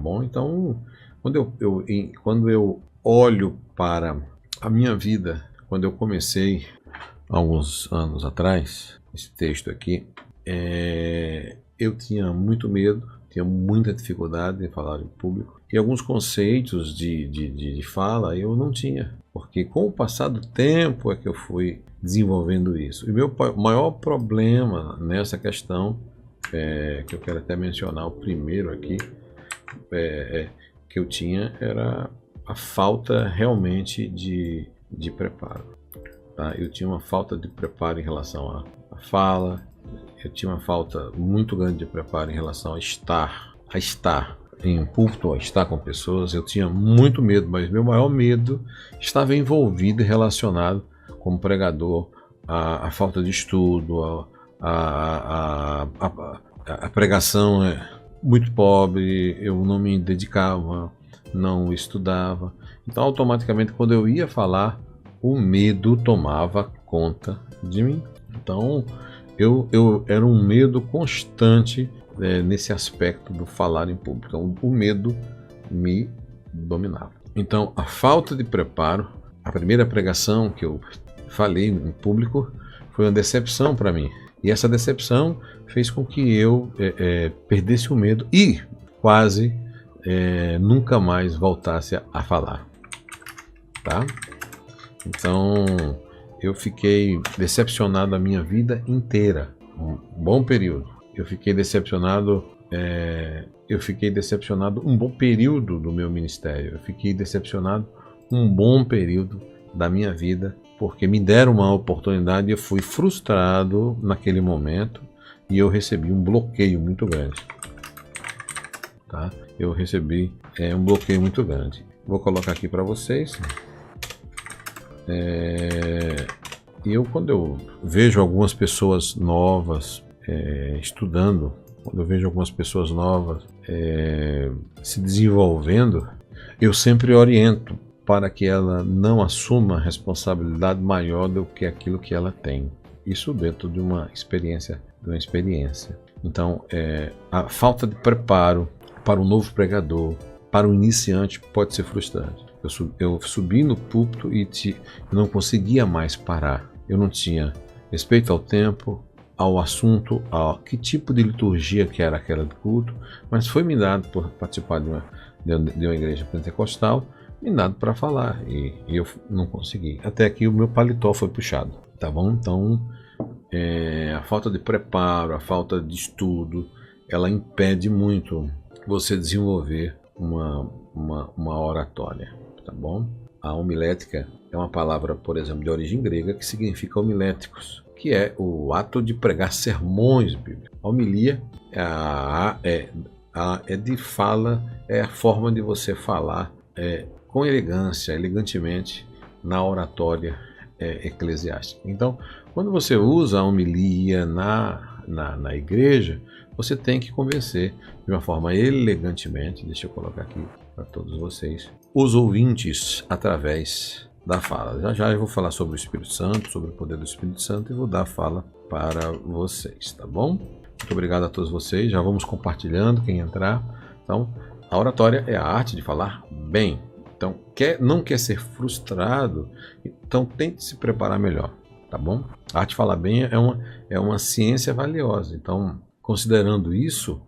bom? Então, quando eu olho para a minha vida, quando eu comecei, alguns anos atrás, esse texto aqui, eu tinha muito medo, tinha muita dificuldade em falar em público, e alguns conceitos de fala eu não tinha, porque com o passar do tempo é que eu fui desenvolvendo isso. E o meu maior problema nessa questão, que eu quero até mencionar o primeiro aqui, que eu tinha, era a falta realmente de preparo. Tá? Eu tinha uma falta de preparo em relação à fala, eu tinha uma falta muito grande de preparo em relação a estar em um púlpito, a estar com pessoas. Eu tinha muito medo, mas meu maior medo estava envolvido e relacionado como pregador à falta de estudo, a pregação é muito pobre, eu não me dedicava, não estudava. Então, automaticamente, quando eu ia falar, o medo tomava conta de mim. Então, eu era um medo constante nesse aspecto do falar em público. Então, o medo me dominava. Então, a falta de preparo, a primeira pregação que eu falei em público foi uma decepção para mim. E essa decepção fez com que eu perdesse o medo e quase nunca mais voltasse a falar. Tá? Então, eu fiquei decepcionado a minha vida inteira, um bom período. Eu fiquei decepcionado um bom período do meu ministério. Eu fiquei decepcionado um bom período da minha vida, porque me deram uma oportunidade e eu fui frustrado naquele momento e eu recebi um bloqueio muito grande. Tá? Eu recebi um bloqueio muito grande. Vou colocar aqui para vocês. Quando eu vejo algumas pessoas novas estudando, quando eu vejo algumas pessoas novas se desenvolvendo, eu sempre oriento para que ela não assuma responsabilidade maior do que aquilo que ela tem. Isso dentro de uma experiência. Então, a falta de preparo para um novo pregador, para um iniciante, pode ser frustrante. Eu subi no púlpito e não conseguia mais parar. Eu não tinha respeito ao tempo, ao assunto, a que tipo de liturgia que era aquela de culto, mas foi me dado por participar de uma igreja pentecostal, me dado para falar, e eu não consegui. Até que o meu paletó foi puxado, tá bom? Então, a falta de preparo, a falta de estudo, ela impede muito você desenvolver uma oratória, tá bom? A homilética é uma palavra, por exemplo, de origem grega, que significa homiléticos, que é o ato de pregar sermões bíblicos. A homilia é de fala, é a forma de você falar com elegância, elegantemente, na oratória eclesiástica. Então, quando você usa a homilia na igreja, você tem que convencer de uma forma elegantemente, deixa eu colocar aqui para todos vocês, os ouvintes através da fala. Já eu vou falar sobre o Espírito Santo, sobre o poder do Espírito Santo, e vou dar a fala para vocês, tá bom? Muito obrigado a todos vocês, já vamos compartilhando quem entrar. Então, a oratória é a arte de falar bem. Então, não quer ser frustrado, então tente se preparar melhor, tá bom? A arte de falar bem é uma ciência valiosa. Então, considerando isso,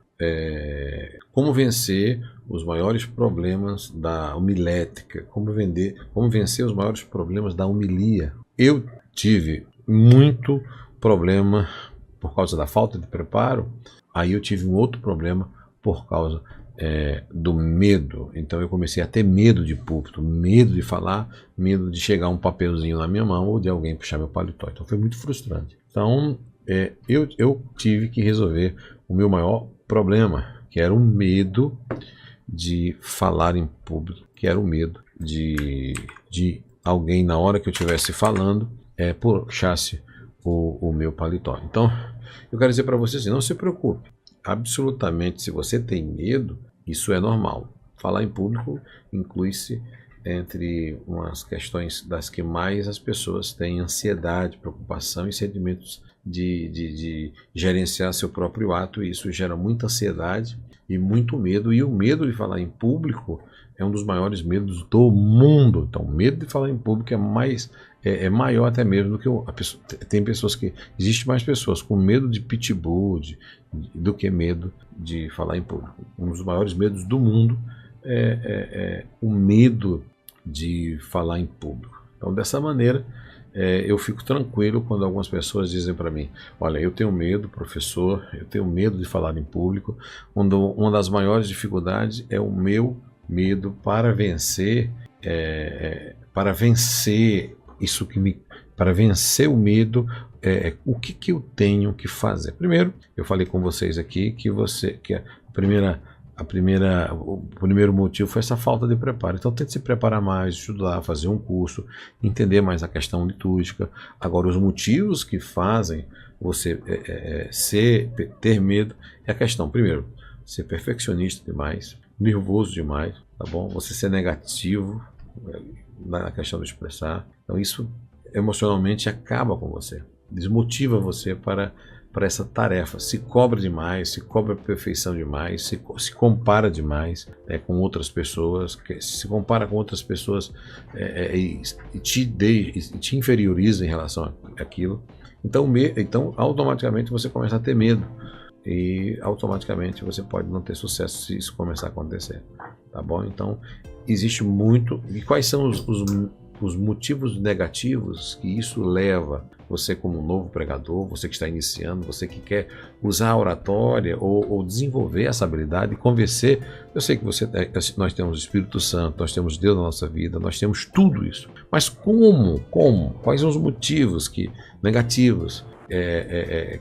como vencer os maiores problemas da homilética, como vencer os maiores problemas da homilia. Eu tive muito problema por causa da falta de preparo, aí eu tive um outro problema por causa do medo. Então eu comecei a ter medo de púlpito, medo de falar, medo de chegar um papelzinho na minha mão ou de alguém puxar meu paletó. Então foi muito frustrante. Então eu tive que resolver o meu maior problema, que era o medo de falar em público, que era o medo de alguém, na hora que eu estivesse falando, puxasse o meu paletó. Então, eu quero dizer para você assim, não se preocupe, absolutamente, se você tem medo, isso é normal. Falar em público inclui-se entre umas questões das que mais as pessoas têm ansiedade, preocupação e sentimentos de gerenciar seu próprio ato, e isso gera muita ansiedade e muito medo, e o medo de falar em público é um dos maiores medos do mundo. Então, o medo de falar em público é maior até mesmo do que a pessoa. Tem pessoas que existe mais pessoas com medo de pitbull do que medo de falar em público. Um dos maiores medos do mundo é o medo de falar em público. Então, dessa maneira, eu fico tranquilo quando algumas pessoas dizem para mim: olha, eu tenho medo, professor, eu tenho medo de falar em público. Uma das maiores dificuldades é o meu medo para vencer, para vencer o medo. O que eu tenho que fazer? Primeiro, eu falei com vocês aqui que o primeiro motivo foi essa falta de preparo. Então tente se preparar mais, estudar, fazer um curso, entender mais a questão litúrgica. Agora, os motivos que fazem você ter medo é a questão, primeiro, ser perfeccionista demais, nervoso demais, tá bom? Você ser negativo na questão de expressar. Então isso emocionalmente acaba com você, desmotiva você para essa tarefa, se cobra demais, se cobra a perfeição demais, se compara demais com outras pessoas, se compara com outras pessoas e te inferioriza em relação àquilo. Então automaticamente você começa a ter medo e automaticamente você pode não ter sucesso se isso começar a acontecer, tá bom? Então existe muito. E quais são os motivos negativos que isso leva você, como um novo pregador, você que está iniciando, você que quer usar a oratória ou desenvolver essa habilidade e convencer? Eu sei que nós temos o Espírito Santo, nós temos Deus na nossa vida, nós temos tudo isso, mas como? Quais são os motivos negativos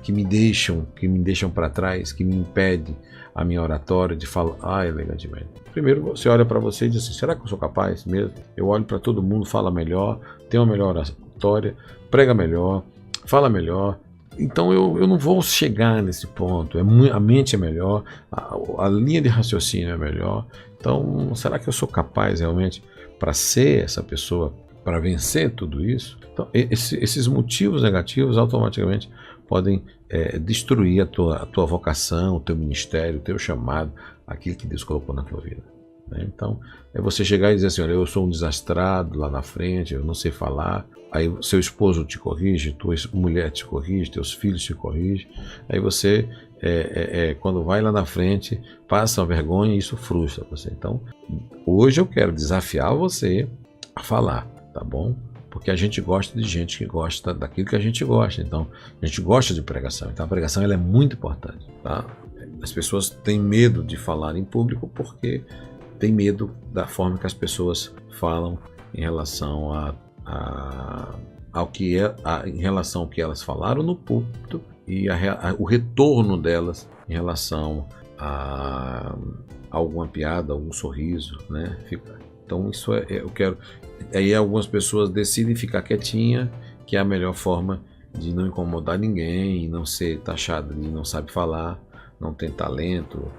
que me deixam para trás, que me impedem a minha oratória de falar elegantemente? Primeiro, você olha para você e diz assim: será que eu sou capaz mesmo? Eu olho para todo mundo, fala melhor, tem uma melhor oratória, prega melhor, fala melhor. Então eu não vou chegar nesse ponto. A mente é melhor, a linha de raciocínio é melhor. Então, será que eu sou capaz realmente para ser essa pessoa, para vencer tudo isso? Então, esses motivos negativos automaticamente podem destruir a tua vocação, o teu ministério, o teu chamado, aquilo que Deus colocou na tua vida. Então, é você chegar e dizer assim: olha, eu sou um desastrado lá na frente, eu não sei falar. Aí seu esposo te corrige, tua mulher te corrige, teus filhos te corrigem. Aí você, quando vai lá na frente, passa uma vergonha e isso frustra você. Então, hoje eu quero desafiar você a falar, tá bom? Porque a gente gosta de gente que gosta daquilo que a gente gosta. Então, a gente gosta de pregação. Então, a pregação ela é muito importante, tá? As pessoas têm medo de falar em público porque tem medo da forma que as pessoas falam em relação em relação ao que elas falaram no púlpito e o retorno delas em relação a alguma piada, algum sorriso, né? Então isso eu quero. Aí algumas pessoas decidem ficar quietinha, que é a melhor forma de não incomodar ninguém, não ser taxado de não sabe falar, não tem talento,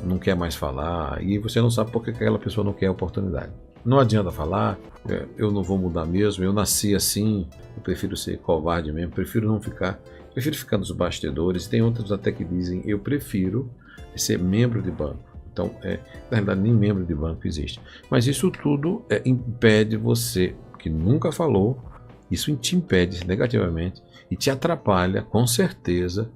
não quer mais falar, e você não sabe por que aquela pessoa não quer a oportunidade. Não adianta falar: eu não vou mudar mesmo, eu nasci assim, eu prefiro ser covarde mesmo, prefiro ficar nos bastidores. Tem outros até que dizem: eu prefiro ser membro de banco. Então, na verdade, nem membro de banco existe. Mas isso tudo impede você, que nunca falou, isso te impede negativamente e te atrapalha, com certeza,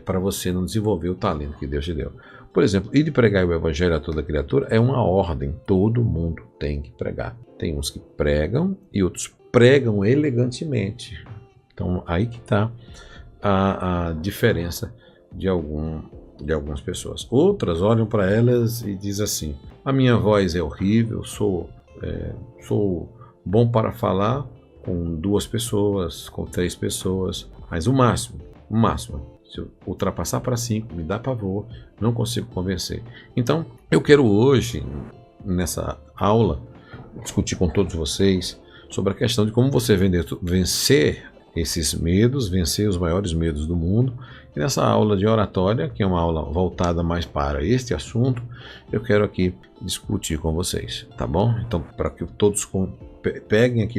para você não desenvolver o talento que Deus te deu. Por exemplo, ir de pregar o evangelho a toda criatura é uma ordem. Todo mundo tem que pregar. Tem uns que pregam e outros pregam elegantemente. Então, aí que está a diferença de algumas pessoas. Outras olham para elas e dizem assim: a minha voz é horrível, sou bom para falar com 2 pessoas, com 3 pessoas, mas o máximo, se eu ultrapassar para 5, me dá pavor, não consigo convencer. Então, eu quero hoje, nessa aula, discutir com todos vocês sobre a questão de como você vencer esses medos, vencer os maiores medos do mundo. E nessa aula de oratória, que é uma aula voltada mais para este assunto, eu quero aqui discutir com vocês, tá bom? Então, para que todos peguem aqui